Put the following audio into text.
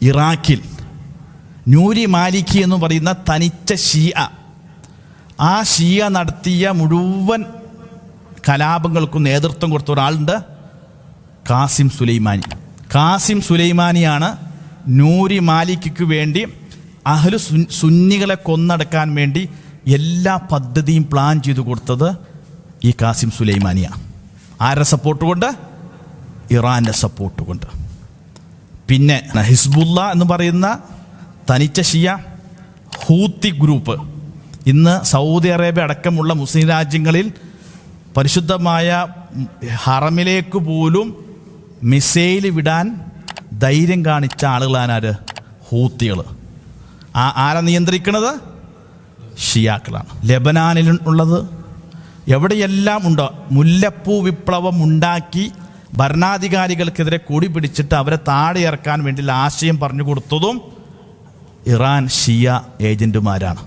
ഇറാഖിൽ നൂരി മാലിക്കി എന്ന് പറയുന്ന തനിച്ച ഷിയ, ആ ഷിയ നടത്തിയ മുഴുവൻ കലാപങ്ങൾക്കും നേതൃത്വം കൊടുത്ത ഒരാളുണ്ട്, കാസിം സുലൈമാനി. കാസിം സുലൈമാനിയാണ് നൂരി മാലിക്കിക്ക് വേണ്ടി അഹ്ലു സുന്നികളെ കൊന്നടക്കാൻ വേണ്ടി എല്ലാ പദ്ധതിയും പ്ലാൻ ചെയ്തു കൊടുത്തത് ഈ കാസിം സുലൈമാനിയാണ്. ആരുടെ സപ്പോർട്ട് കൊണ്ട്? ഇറാൻ്റെ സപ്പോർട്ട് കൊണ്ട്. പിന്നെ ഹിസ്ബുള്ള എന്ന് പറയുന്ന തനിച്ച ഷിയ ഹൂത്തി ഗ്രൂപ്പ് ഇന്ന് സൗദി അറേബ്യ അടക്കമുള്ള മുസ്ലിം രാജ്യങ്ങളിൽ പരിശുദ്ധമായ ഹറമിലേക്ക് പോലും മിസൈൽ വിടാൻ ധൈര്യം കാണിച്ച ആളുകളാണ് ആര്? ഹൂത്തികൾ. ആരാ നിയന്ത്രിക്കുന്നത്? ഷിയാക്കളാണ്. ലെബനാനിൽ ഉള്ളത് എവിടെയെല്ലാം ഉണ്ടോ മുല്ലപ്പൂ വിപ്ലവം ഉണ്ടാക്കി ഭരണാധികാരികൾക്കെതിരെ കൊടി പിടിച്ചിട്ട് അവരെ താഴെ ഇറക്കാൻ വേണ്ടിയുള്ള ആശയം പറഞ്ഞു കൊടുത്തതും ഇറാൻ ഷിയ ഏജന്റുമാരാണ്.